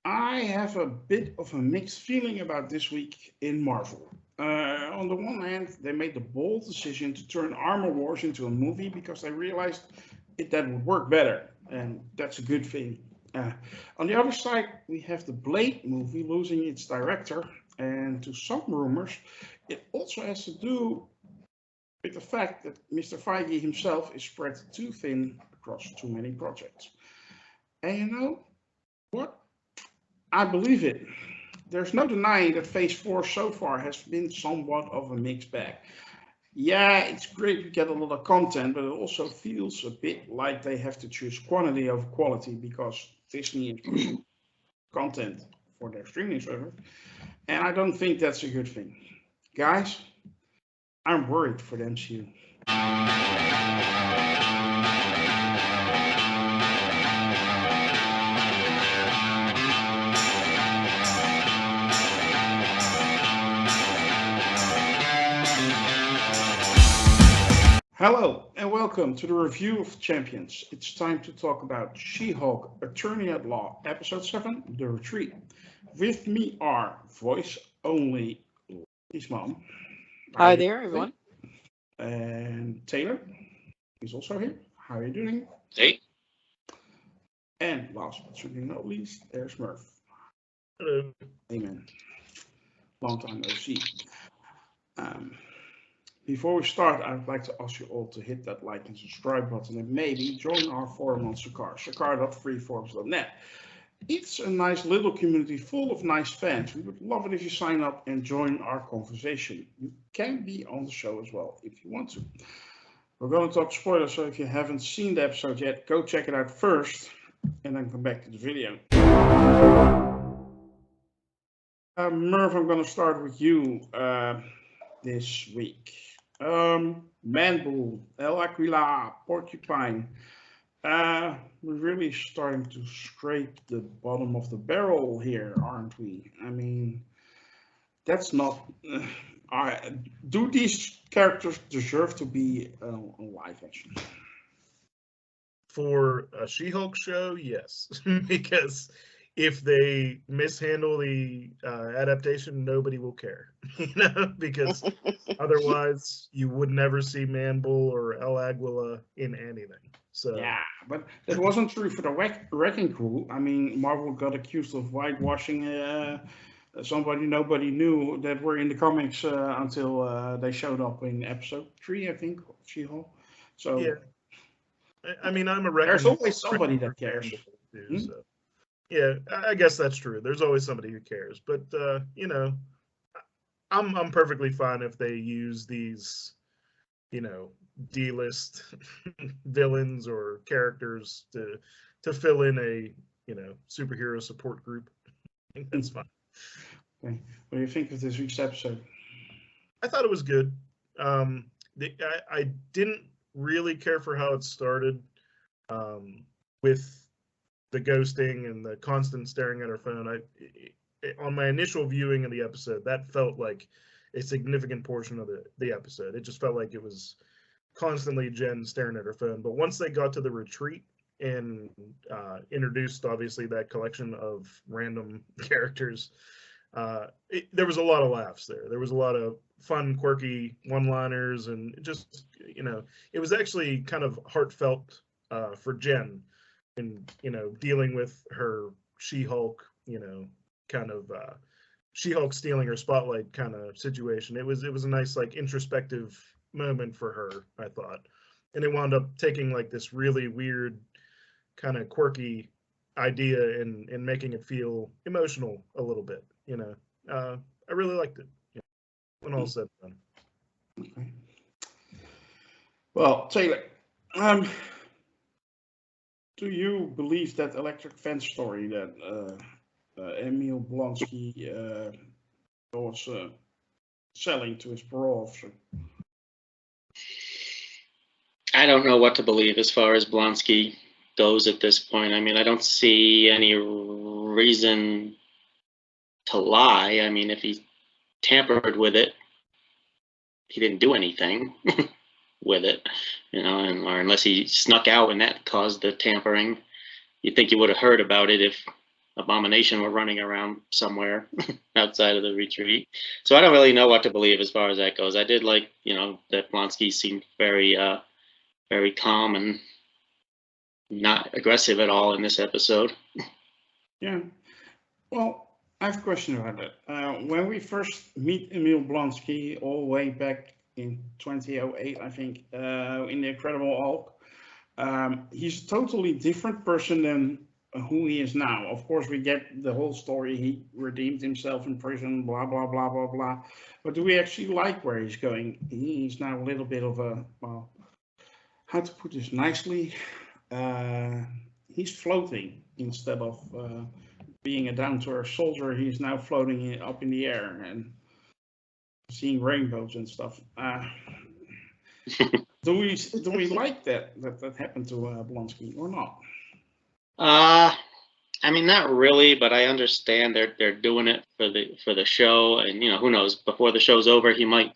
I have a bit of a mixed feeling about this week in Marvel. On the one hand, they made the bold decision to turn Armor Wars into a movie because they realized that would work better, and that's a good thing. Uh, on the other side, we have the Blade movie losing its director, and to some rumors, it also has to do with the fact that Mr. Feige himself is spread too thin across too many projects. And you know what? I believe it. There's no denying that Phase 4 so far has been somewhat of a mixed bag. Yeah, it's great to get a lot of content, but it also feels a bit like they have to choose quantity over quality because Disney is pushing content for their streaming service, and I don't think that's a good thing. Guys, I'm worried for the MCU. Hello and welcome to the review of Champions. It's time to talk about She-Hulk Attorney at Law, Episode 7, The Retreat. With me are voice only Lokismom. Hi there, everyone. And Taylor, he's also here. How are you doing? Hey. And last but certainly not least, there's Merv. Hello. Amen. Long time no see. Before we start, I'd like to ask you all to hit that like and subscribe button and maybe join our forum on Sakar, sakar.freeforums.net. It's a nice little community full of nice fans. We would love it if you sign up and join our conversation. You can be on the show as well if you want to. We're going to talk spoilers, so if you haven't seen the episode yet, go check it out first and then come back to the video. Merv, I'm going to start with you this week. Manbull, El Aquila, Porcupine. We're really starting to scrape the bottom of the barrel here, aren't we? I mean, that's not. Do these characters deserve to be on live action? For a She-Hulk show, yes, because if they mishandle the adaptation, nobody will care, because otherwise you would never see Manbull or El Aguila in anything. So yeah, but that wasn't true for the Wrecking Crew. I mean, Marvel got accused of whitewashing somebody nobody knew that were in the comics until they showed up in episode 3, I think, of She-Hulk. So yeah, I mean, I'm a Wrecking. There's always somebody that cares. Too, so. Yeah, I guess that's true. There's always somebody who cares, but I'm perfectly fine if they use these, D-list villains or characters to fill in a superhero support group. I think that's fine. Okay. What do you think of this week's episode? I thought it was good. I didn't really care for how it started, with the ghosting and the constant staring at her phone. On my initial viewing of the episode, that felt like a significant portion of the episode. It just felt like it was constantly Jen staring at her phone. But once they got to the retreat and introduced, obviously, that collection of random characters, there was a lot of laughs there. There was a lot of fun, quirky one-liners, and just, it was actually kind of heartfelt for Jen. And dealing with her She-Hulk, kind of She-Hulk stealing her spotlight kind of situation. It was a nice, like, introspective moment for her, I thought, and it wound up taking like this really weird, kind of quirky idea and making it feel emotional a little bit. I really liked it. When all said and done. Okay. Well, Taylor, do you believe that electric fence story that Emil Blonsky was selling to his parole officer? I don't know what to believe as far as Blonsky goes at this point. I mean, I don't see any reason to lie. I mean, if he tampered with it, he didn't do anything with it, or unless he snuck out and that caused the tampering. You'd think you would have heard about it if Abomination were running around somewhere outside of the retreat. So I don't really know what to believe as far as that goes. I did like, that Blonsky seemed very, very calm and not aggressive at all in this episode. Yeah. Well, I have a question about that. When we first meet Emil Blonsky, all the way back in 2008, I think, in The Incredible Hulk, he's a totally different person than who he is now. Of course, we get the whole story. He redeemed himself in prison, blah, blah, blah, blah, blah. But do we actually like where he's going? He's now a little bit of a, well, how to put this nicely? He's floating instead of being a down-to-earth soldier. He's now floating up in the air and seeing rainbows and stuff. Do we like that happened to Blonsky or not? I mean, not really, but I understand they're doing it for the show, and who knows? Before the show's over, he might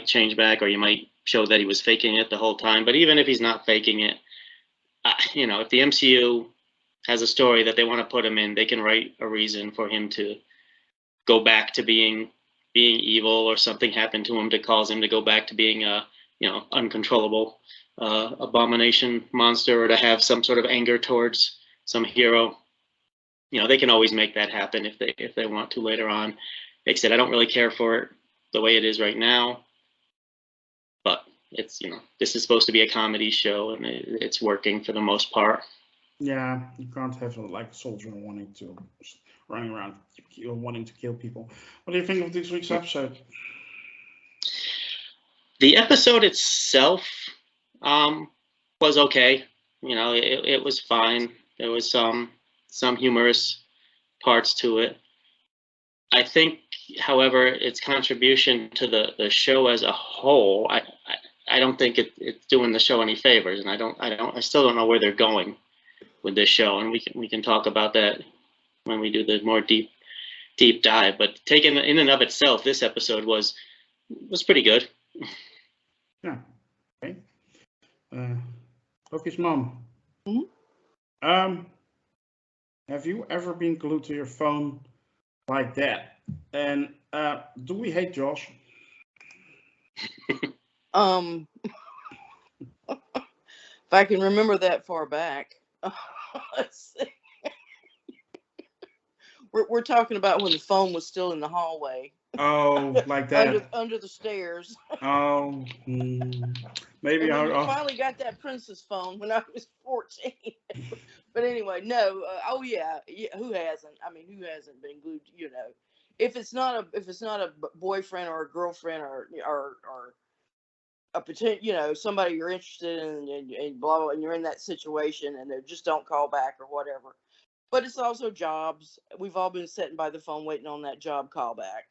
change back, or you might show that he was faking it the whole time. But even if he's not faking it, if the MCU has a story that they want to put him in, they can write a reason for him to go back to being evil, or something happened to him to cause him to go back to being a uncontrollable abomination monster, or to have some sort of anger towards some hero. They can always make that happen if they want to later on. Like I said, I don't really care for it the way it is right now, but it's this is supposed to be a comedy show, and it's working for the most part. Yeah, you can't have like a soldier running around wanting to kill people. What do you think of this week's episode? The episode itself was okay. It was fine. There was some humorous parts to it. I think, however, its contribution to the show as a whole, I don't think it's doing the show any favors, and I still don't know where they're going with this show, and we can talk about that when we do the more deep dive. But taken in and of itself, this episode was pretty good. Yeah. Okay. Lokismom. Mm-hmm. Have you ever been glued to your phone like that? And do we hate Josh? If I can remember that far back, let's see. We're talking about when the phone was still in the hallway. Oh, like that. under the stairs. Oh, maybe I I'll finally got that princess phone when I was 14. But anyway, no. Oh yeah. Who hasn't? I mean, who hasn't been glued? If it's not a boyfriend or a girlfriend or a potential, somebody you're interested in and blah, blah, and you're in that situation and they just don't call back or whatever. But it's also jobs. We've all been sitting by the phone waiting on that job callback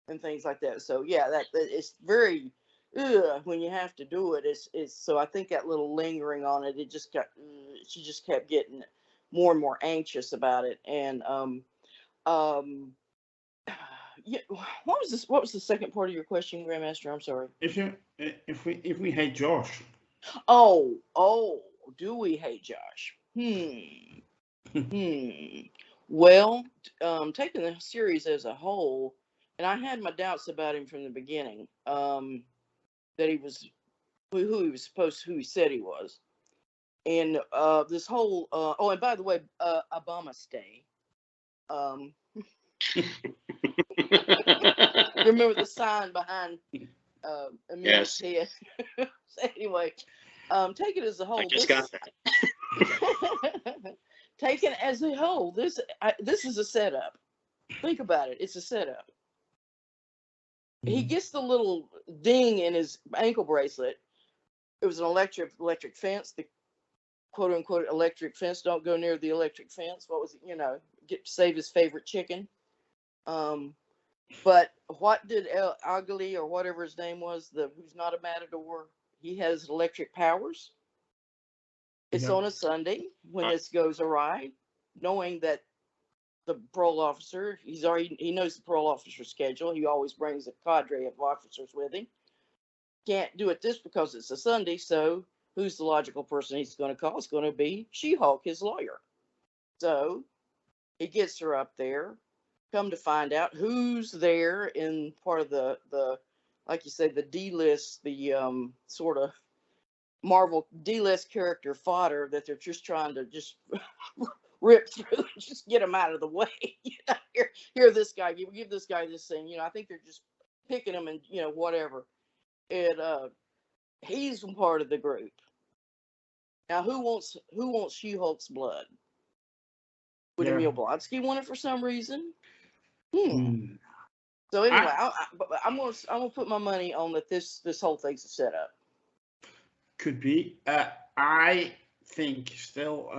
and things like that. So yeah, that it's very when you have to do it. It's so I think that little lingering on it. It just got she just kept getting more and more anxious about it. And yeah, what was the second part of your question, Grandmaster? I'm sorry. If we hate Josh. Oh, do we hate Josh? Well, taking the series as a whole, and I had my doubts about him from the beginning, that he was who he said he was. And this whole, and by the way, Obama stay. Remember the sign behind Emil's head? So anyway, take it as a whole. I just got that. Taken as a whole, this is a setup. Think about it. It's a setup. He gets the little ding in his ankle bracelet. It was an electric fence. The quote unquote electric fence. Don't go near the electric fence. What was it? Save his favorite chicken. But what did El Agli or whatever his name was, who's not a matador? He has electric powers. It's on a Sunday when this goes awry, knowing that the parole officer, he knows the parole officer's schedule. He always brings a cadre of officers with him. Can't do it this because it's a Sunday, so who's the logical person he's going to call? It's going to be She-Hulk, his lawyer. So He gets her up there. Come to find out who's there in part of the like you say, the D-list, the sort of Marvel D-list character fodder that they're just trying to just rip through, just get him out of the way. Here, this guy, give this guy this thing. I think they're just picking him and whatever. And he's part of the group. Now, who wants She-Hulk's blood? Would Emil Blonsky want it for some reason? So anyway, I'm gonna put my money on that. This whole thing's a setup. Could be. I think still.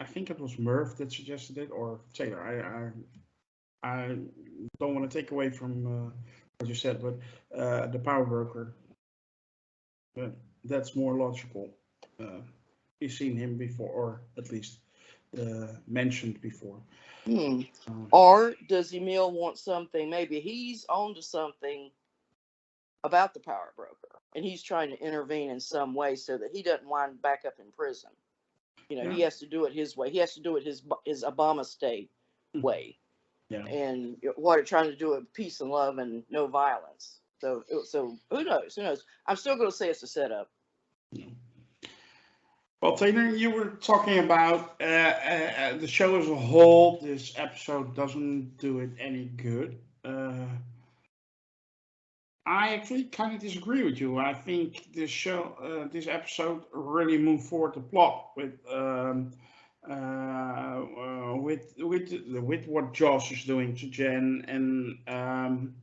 I think it was Merv that suggested it, or Taylor. I don't want to take away from what you said, but the power broker. But that's more logical. We've seen him before, or at least mentioned before. Or does Emil want something? Maybe he's onto something about the power broker, and he's trying to intervene in some way so that he doesn't wind back up in prison. He has to do it his way. He has to do it his Obama state way. Yeah. And what trying to do it peace and love and no violence. So who knows? Who knows? I'm still going to say it's a setup. Yeah. Well, Taylor, you were talking about the show as a whole. This episode doesn't do it any good. I actually kind of disagree with you. I think this episode really moved forward the plot with what Josh is doing to Jen, and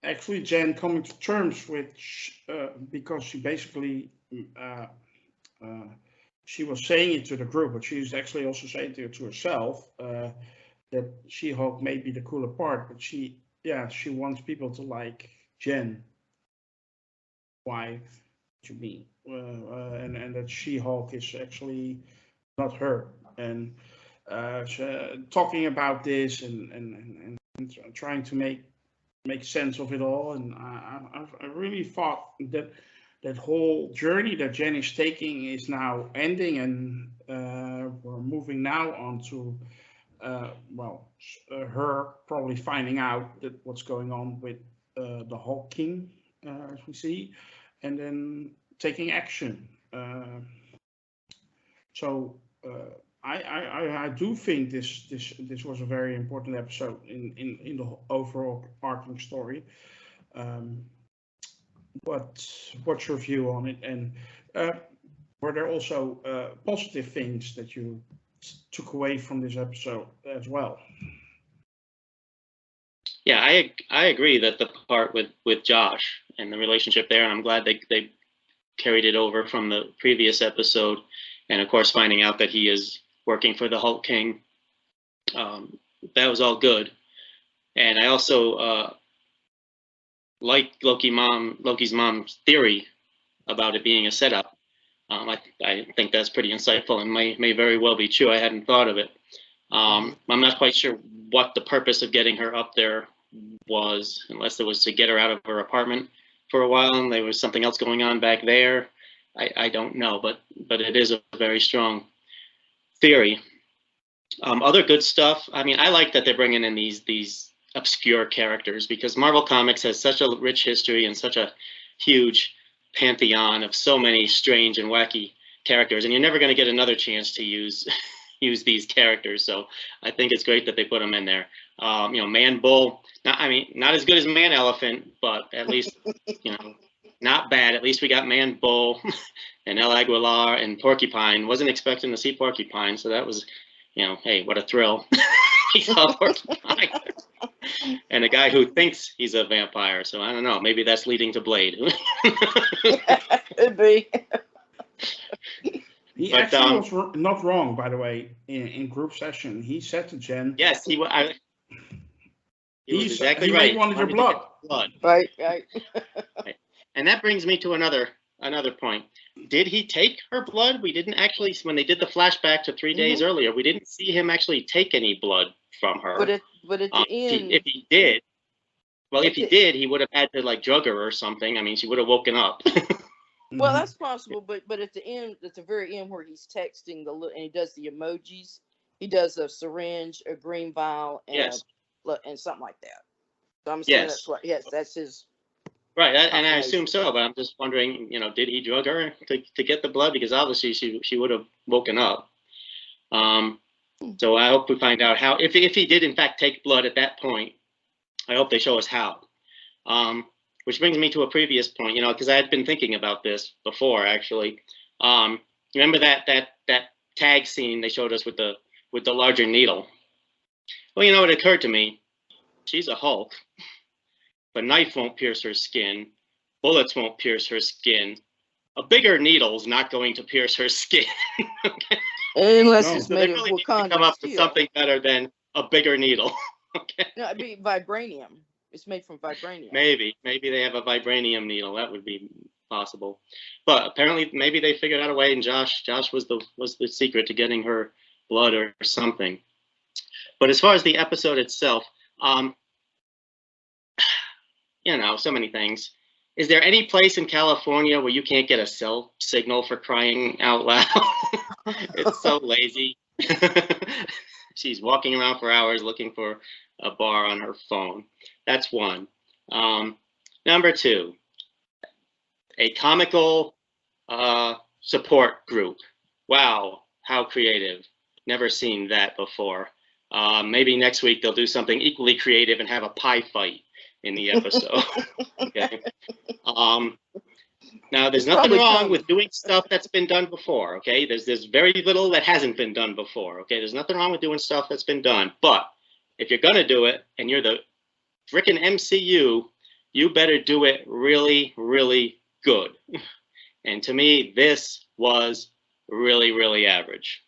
actually Jen coming to terms with because she basically. She was saying it to the group, but she's actually also saying it to herself that She-Hulk may be the cooler part, but she wants people to like Jen. Why? To me, and that She-Hulk is actually not her. And talking about this and trying to make sense of it all, and I really thought that whole journey that Jen is taking is now ending, and we're moving now on to her probably finding out that what's going on with the Hulk King, as we see, and then taking action. I do think this was a very important episode in the overall arcing story. What's your view on it? And were there also positive things that you took away from this episode as well? Yeah, I agree that the part with Josh and the relationship there, and I'm glad they carried it over from the previous episode, and of course finding out that he is working for the Hulk King. That was all good, and I also like Loki's mom's theory about it being a setup. I think that's pretty insightful and may very well be true. I hadn't thought of it. I'm not quite sure what the purpose of getting her up there was, unless it was to get her out of her apartment for a while and there was something else going on back there. I don't know, but it is a very strong theory. Other good stuff. I mean, I like that they're bringing in these obscure characters, because Marvel Comics has such a rich history and such a huge pantheon of so many strange and wacky characters, and you're never going to get another chance to use these characters. So I think it's great that they put them in there. Man Bull, not as good as Man Elephant, but at least not bad. At least we got Man Bull and El Aguilar and Porcupine. Wasn't expecting to see Porcupine, so that was, hey, what a thrill. He saw Porcupine. And a guy who thinks he's a vampire. So I don't know. Maybe that's leading to Blade. Could be. He actually was not wrong, by the way, in group session. He said to Jen. Yes, he was exactly right. He wanted your blood. Right. And that brings me to another point. Did he take her blood? We didn't actually, when they did the flashback to 3 days earlier, we didn't see him actually take any blood from her. But at the end, if he did, he would have had to drug her or something. I mean, she would have woken up. Well, that's possible, but at the end, at the very end, where he's texting and he does the emojis, He does a syringe, a green vial, and Yes. and something like that. So I'm assuming Yes. that's what. Yes, that's his. Right, and I Confirmation. assume so, but I'm just wondering, did he drug her to get the blood? Because obviously she would have woken up. So I hope we find out how, if he did in fact take blood at that point, I hope they show us how. Which brings me to a previous point, because I had been thinking about this before, actually. Remember that tag scene they showed us with the larger needle? Well, it occurred to me, she's a Hulk. The knife won't pierce her skin. Bullets won't pierce her skin. A bigger needle's not going to pierce her skin. Okay? Unless No. it's So made they of really need to Wakandan come up with steel. something better than a bigger needle. Okay. No, it'd be vibranium. It's made from vibranium. Maybe they have a vibranium needle. That would be possible. But apparently, maybe they figured out a way, and Josh was the secret to getting her blood or something. But as far as the episode itself, so many things. Is there any place in California where you can't get a cell signal, for crying out loud? It's so lazy. She's walking around for hours looking for a bar on her phone. That's one. Number two, a comical support group. Wow, how creative. Never seen that before. Maybe next week they'll do something equally creative and have a pie fight in the episode. Okay. Now, there's nothing wrong with doing stuff that's been done before. Okay, there's very little that hasn't been done before. Okay, there's nothing wrong with doing stuff that's been done. But if you're gonna do it and you're the frickin' MCU, you better do it really, really good. And to me, this was really, really average.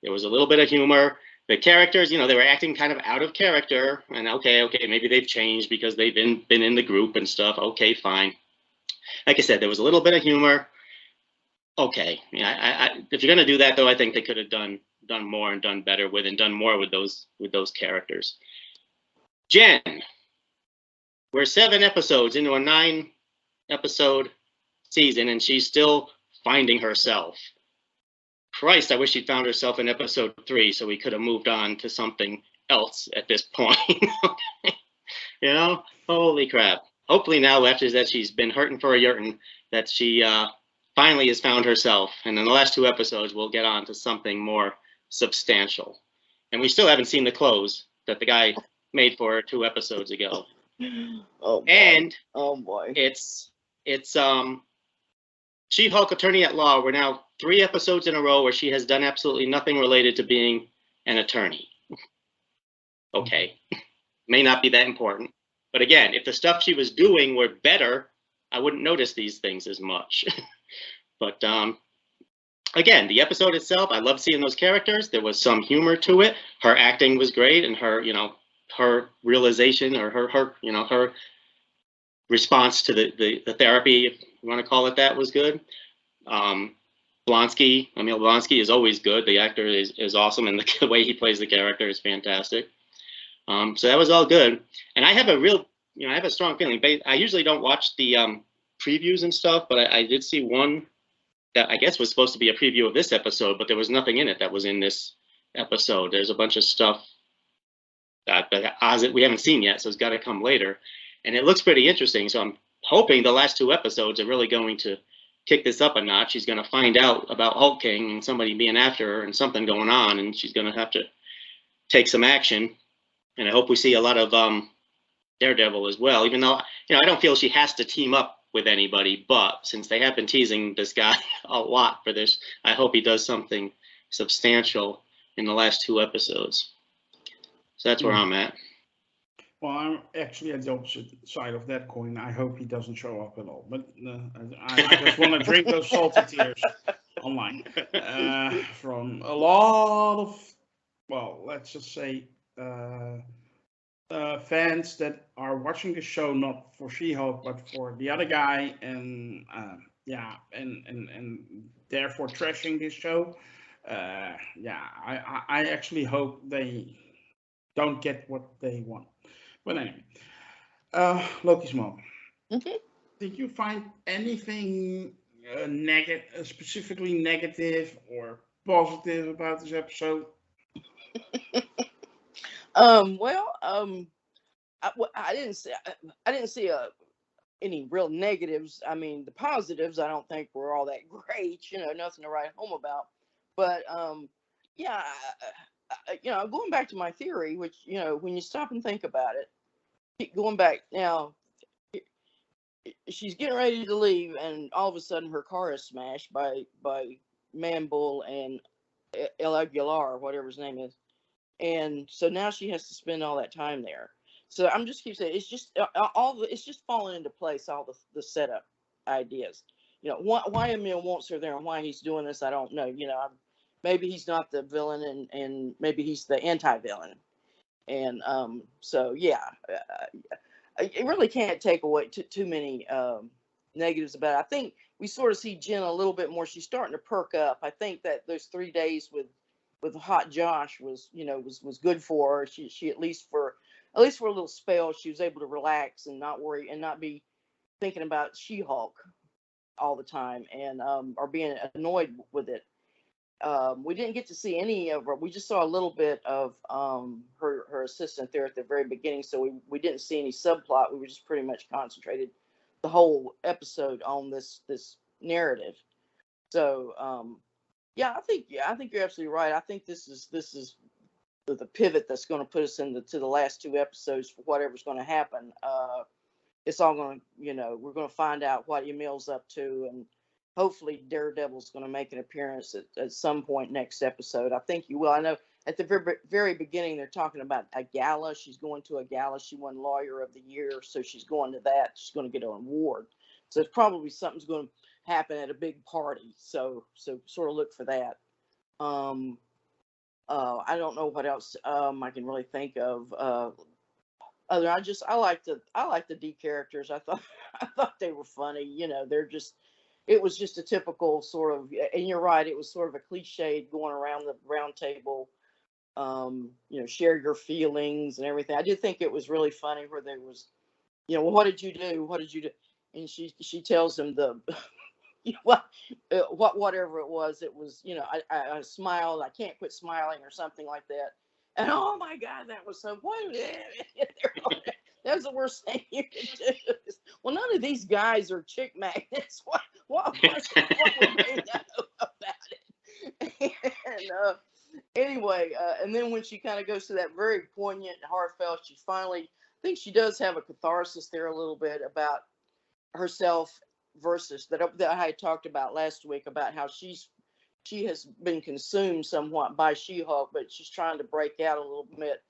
There was a little bit of humor. The characters, they were acting kind of out of character, and okay, maybe they've changed because they've been in the group and stuff. Okay, fine. Like I said, there was a little bit of humor. Okay, if you're gonna do that, though, I think they could have done more and done better with, and done more with those characters. Jen, we're 7 episodes into a 9-episode season, and she's still finding herself. Christ, I wish she'd found herself in episode 3, so we could have moved on to something else at this point. Holy crap. Hopefully now, after that, she's been hurting for a yurtin', that she finally has found herself. And in the last 2 episodes, we'll get on to something more substantial. And we still haven't seen the clothes that the guy made for her 2 episodes ago. Oh boy. And oh boy. It's She-Hulk Attorney at Law. We're now 3 episodes in a row where she has done absolutely nothing related to being an attorney. Okay. May not be that important. But again, if the stuff she was doing were better, I wouldn't notice these things as much. But again, the episode itself, I love seeing those characters. There was some humor to it. Her acting was great, and her, her realization, or her response to the therapy, if you want to call it that, was good. Emil Blonsky is always good. The actor is awesome, and the way he plays the character is fantastic. So that was all good. And I have a strong feeling. I usually don't watch the previews and stuff, but I did see one that I guess was supposed to be a preview of this episode, but there was nothing in it that was in this episode. There's a bunch of stuff that we haven't seen yet, so it's got to come later. And it looks pretty interesting. So I'm hoping the last 2 episodes are really going to kick this up a notch. She's going to find out about Hulk King and somebody being after her and something going on, and she's going to have to take some action. And I hope we see a lot of Daredevil as well, even though, I don't feel she has to team up with anybody, but since they have been teasing this guy a lot for this, I hope he does something substantial in the last 2 episodes. So that's where I'm at. Well, I'm actually at the opposite side of that coin. I hope he doesn't show up at all. But I just want to drink those salty tears online from a lot of, well, let's just say, fans that are watching the show not for She-Hulk but for the other guy, and and therefore trashing this show. I actually hope they don't get what they want. But anyway, Lokismom, did you find anything specifically negative or positive about this episode? Well, I didn't see any real negatives. I mean, the positives I don't think were all that great. Nothing to write home about. But yeah, going back to my theory, which when you stop and think about it, keep going back now. She's getting ready to leave, and all of a sudden her car is smashed by Man Bull and El Aguilar, whatever his name is, and so now she has to spend all that time there. So I'm just keep saying it's just it's just falling into place, all the setup ideas. Why Emil wants her there and why he's doing this, I don't know. Maybe he's not the villain, and maybe he's the anti-villain, and so yeah. It really can't take away too many negatives about it. I think we sort of see Jen a little bit more. She's starting to perk up. I think that those 3 days with Hot Josh was good for her. She at least for a little spell, she was able to relax and not worry and not be thinking about She-Hulk all the time and or being annoyed with it. We didn't get to see any of her. We just saw a little bit of her assistant there at the very beginning, so we didn't see any subplot. We were just pretty much concentrated the whole episode on this narrative. So yeah, I think you're absolutely right. I think this is the pivot that's going to put us to the last 2 episodes for whatever's going to happen. It's all going to, we're going to find out what Emil's up to, and hopefully Daredevil's going to make an appearance at some point next episode. I think you will. I know at the very, very beginning they're talking about a gala. She's going to a gala. She won Lawyer of the Year, so she's going to that. She's going to get an award. So it's probably something's going to happen at a big party. So sort of look for that. I don't know what else I can really think of. I like the D characters. I thought they were funny. It was just a typical sort of, and you're right, it was sort of a cliche going around the round table, share your feelings and everything. I did think it was really funny where there was, well, what did you do? What did you do? And she tells him whatever it was, I smiled, I can't quit smiling or something like that. And oh my God, that was so that was the worst thing you could do. Well, none of these guys are chick magnets. What would they know about it? And anyway, and then when she kind of goes to that very poignant, heartfelt, she finally, I think she does have a catharsis there a little bit about herself versus that I had talked about last week about how she has been consumed somewhat by She-Hulk, but she's trying to break out a little bit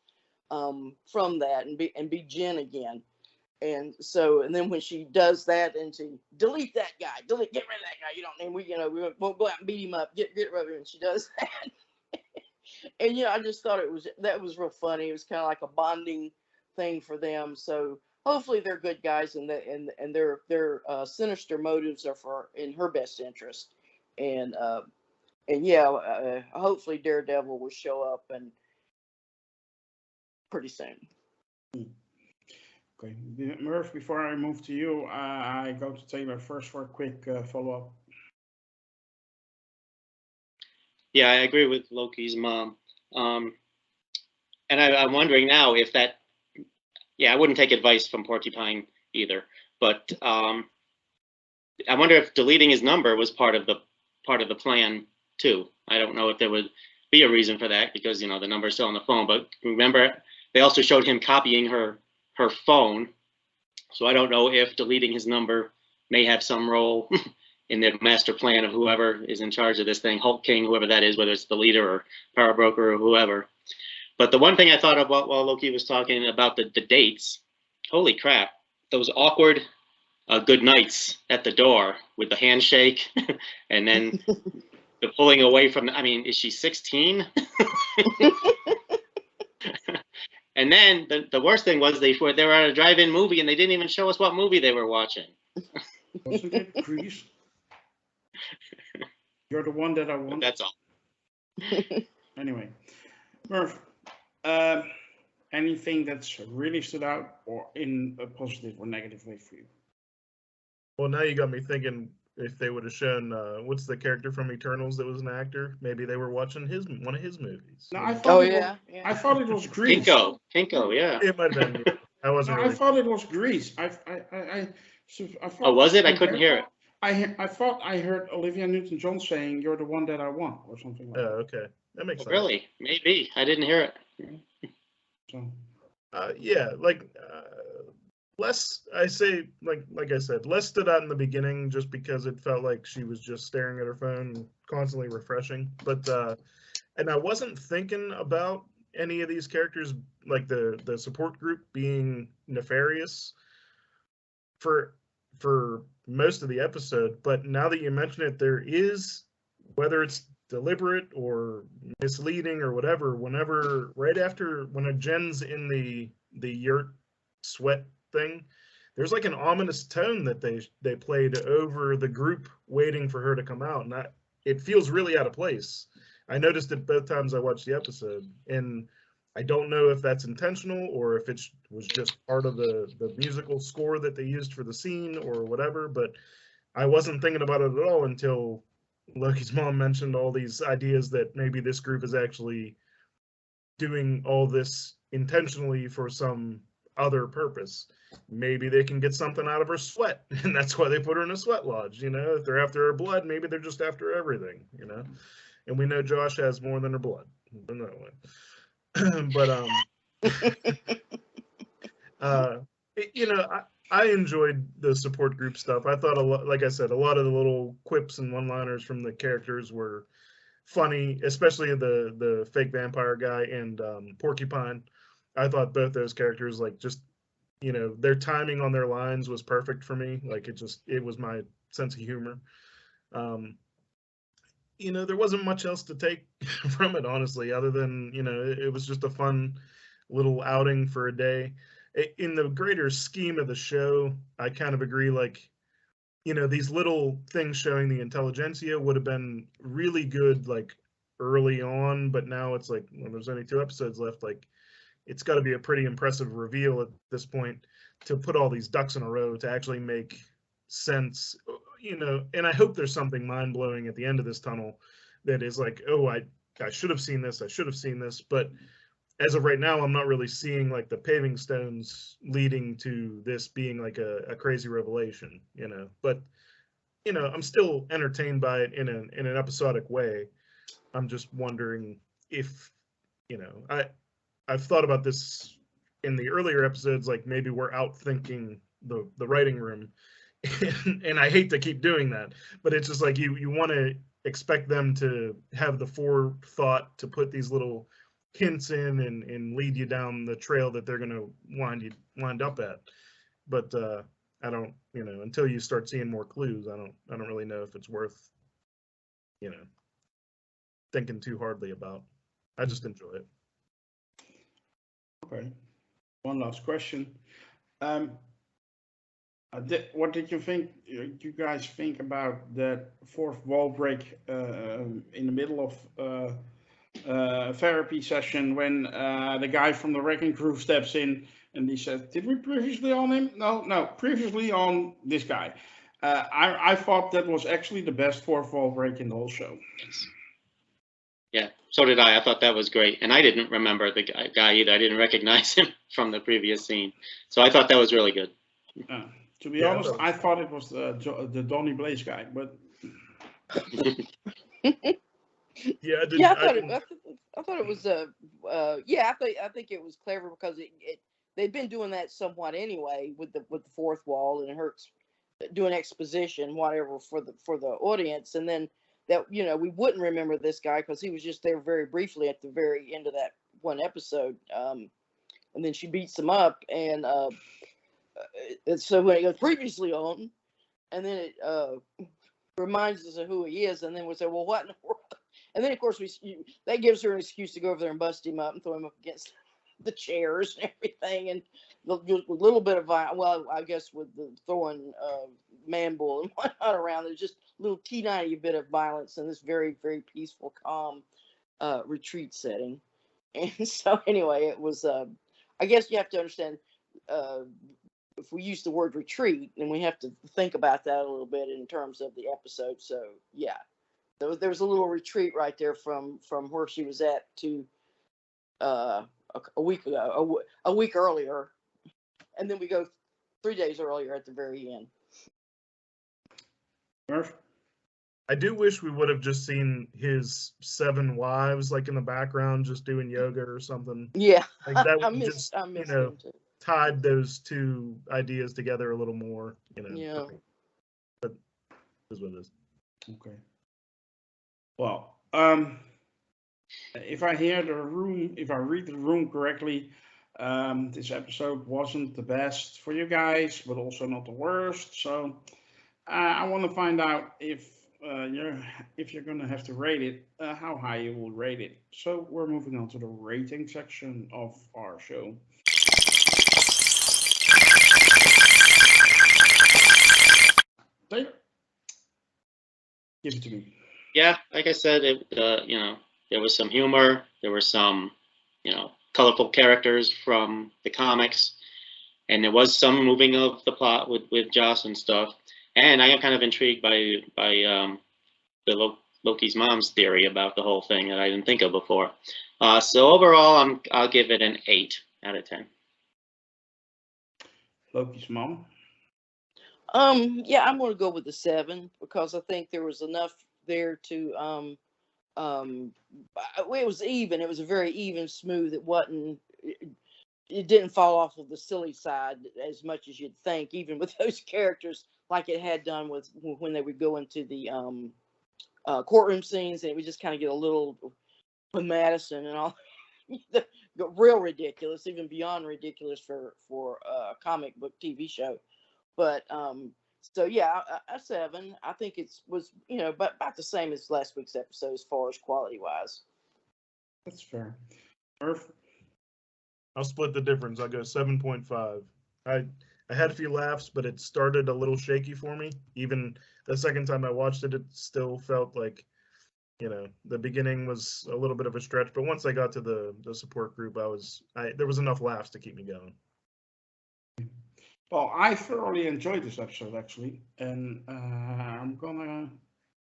from that and be Jen again. And then when she does that and to delete that guy, get rid of that guy, you don't need, we won't go out and beat him up, get rid of him, and she does that. And I just thought that was real funny. It was kind of like a bonding thing for them. So hopefully they're good guys, and their sinister motives are in her best interest. And yeah, hopefully Daredevil will show up and pretty soon. Okay, Merv, before I move to you, I go to Taylor first for a quick follow-up. Yeah, I agree with Loki's mom. And I'm wondering now if that, I wouldn't take advice from Porcupine either, but I wonder if deleting his number was part of the plan too. I don't know if there would be a reason for that because, the number is still on the phone, but remember, they also showed him copying her phone. So I don't know if deleting his number may have some role in the master plan of whoever is in charge of this thing, Hulk King, whoever that is, whether it's the leader or power broker or whoever. But the one thing I thought of while Loki was talking about the dates, holy crap, those awkward good nights at the door with the handshake and then the pulling away from, is she 16? And then the worst thing was they were at a drive-in movie and they didn't even show us what movie they were watching. Wasn't it Grease? You're the one that I want. That's all. Anyway, Merv, anything that's really stood out or in a positive or negative way for you? Well, now you got me thinking, if they would have shown what's the character from Eternals that was an actor, maybe they were watching one of his movies. No, you I know? thought Oh it was, yeah, yeah. I thought it was Greece. Pinko, yeah. It might have been. Yeah. I No, wasn't I really. thought it was Greece. I thought. Oh, was it? I couldn't hear it. I thought I heard Olivia Newton-John saying, "You're the one that I want," or something like that. Okay, that makes Oh, sense. really? Maybe. I didn't hear it. So, Yeah, like less. I say like I said, less stood out in the beginning just because it felt like she was just staring at her phone, and constantly refreshing. But and I wasn't thinking about any of these characters, like the support group, being nefarious for most of the episode. But now that you mention it, there is, whether it's deliberate or misleading or whatever, whenever right after when a Jen's in the yurt sweat thing, there's like an ominous tone that they played over the group waiting for her to come out, and it feels really out of place. I noticed it both times I watched the episode, and I don't know if that's intentional or if it was just part of the musical score that they used for the scene or whatever, but I wasn't thinking about it at all until Loki's mom mentioned all these ideas that maybe this group is actually doing all this intentionally for some other purpose. Maybe they can get something out of her sweat, and that's why they put her in a sweat lodge. If they're after her blood, maybe they're just after everything. And we know Josh has more than her blood. In that way. But I enjoyed the support group stuff. I thought like I said, a lot of the little quips and one-liners from the characters were funny, especially the fake vampire guy and Porcupine. I thought both those characters, like, just their timing on their lines was perfect for me. Like, it was my sense of humor. There wasn't much else to take from it, honestly, other than, it was just a fun little outing for a day. In the greater scheme of the show, I kind of agree, like, these little things showing the intelligentsia would have been really good, like, early on, but now it's like, when there's only 2 episodes left, like, it's got to be a pretty impressive reveal at this point to put all these ducks in a row to actually make sense, and I hope there's something mind-blowing at the end of this tunnel that is like, oh, I should have seen this, but as of right now, I'm not really seeing, like, the paving stones leading to this being like a crazy revelation, but I'm still entertained by it in an episodic way. I'm just wondering if, I've thought about this in the earlier episodes, like, maybe we're outthinking the writing room. And I hate to keep doing that, but it's just like you want to expect them to have the forethought to put these little hints in and lead you down the trail that they're going to wind up at. But I don't, until you start seeing more clues, I don't really know if it's worth, thinking too hardly about. I just enjoy it. okay. One last question. What did you guys think about that fourth wall break in the middle of a therapy session when the guy from the wrecking crew steps in and he says, "Did we previously on him? No, previously on this guy." I thought that was actually the best fourth wall break in the whole show. Yes. Yeah, so did I. I thought that was great. And I didn't remember the guy either. I didn't recognize him from the previous scene. So I thought that was really good. To be honest, I thought it was the Donny Blaze guy, but I thought it was I think it was clever because they'd been doing that somewhat anyway with the fourth wall and her doing exposition whatever for the audience, and then that we wouldn't remember this guy because he was just there very briefly at the very end of that one episode, and then she beats him up, and so when it goes previously on, and then it reminds us of who he is, and then we say, well, what in the world? And then, of course, that gives her an excuse to go over there and bust him up and throw him up against the chairs and everything, and a little bit of violence. Well, I guess with the throwing man-bull and whatnot around, there's just a little teeny bit of violence in this very, very peaceful, calm retreat setting. And so, anyway, it was. I guess you have to understand. if we use the word retreat, then we have to think about that a little bit in terms of the episode. So yeah, there was a little retreat right there from where she was at to a week ago, a week earlier, and then we go 3 days earlier at the very end. Merv? I do wish we would have just seen his 7 wives like in the background just doing yoga or something. Yeah, Like that would I have miss just, them too. tied those two ideas together a little more, Yeah. But this is what it is. Okay. Well, if I read the room correctly, this episode wasn't the best for you guys, but also not the worst. So I want to find out if you're gonna have to rate it, how high you will rate it. So we're moving on to the rating section of our show. Taylor, give it to me. Yeah, like I said, there was some humor, there were some, colorful characters from the comics, and there was some moving of the plot with Joss and stuff. And I am kind of intrigued by Loki's mom's theory about the whole thing that I didn't think of before. So overall, I'll give it an 8 out of 10. Loki's mom. Yeah, I'm going to go with the 7 because I think there was enough there to it was even. It was a very even, smooth. It wasn't. It didn't fall off of the silly side as much as you'd think, even with those characters, like it had done with when they would go into the courtroom scenes, and it would just kind of get a little with Madison and all, real ridiculous, even beyond ridiculous for a comic book TV show. But so yeah, a 7. I think was but about the same as last week's episode as far as quality wise. That's fair. Merv? I'll split the difference. I'll go 7.5. I had a few laughs, but it started a little shaky for me. Even the second time I watched it, it still felt like, the beginning was a little bit of a stretch. But once I got to the support group, there was enough laughs to keep me going. Well, I thoroughly enjoyed this episode, actually, and I'm gonna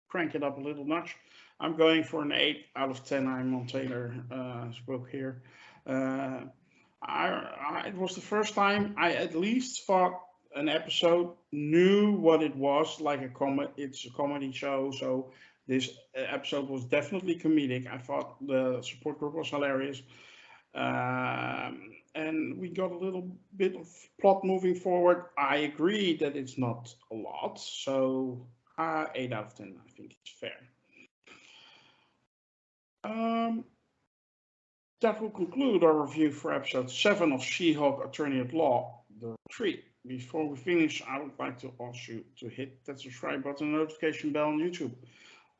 crank it up a little notch. I'm going for an 8 out of 10. I'm on Taylor spoke here. It was the first time I at least thought an episode knew what it was, like it's a comedy show, so this episode was definitely comedic. I thought the support group was hilarious. And we got a little bit of plot moving forward. I agree that it's not a lot, so 8 out of 10, I think it's fair. That will conclude our review for episode 7 of She-Hulk Attorney at Law, The Retreat. Before we finish, I would like to ask you to hit that subscribe button and notification bell on YouTube.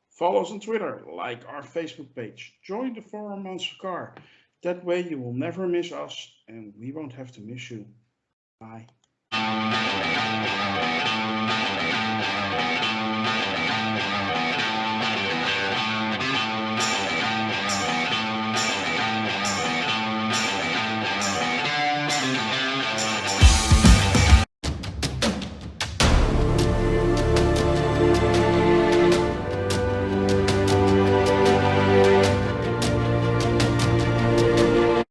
Follow us on Twitter, like our Facebook page, join the forum on Sakar. That way you will never miss us, and we won't have to miss you. Bye.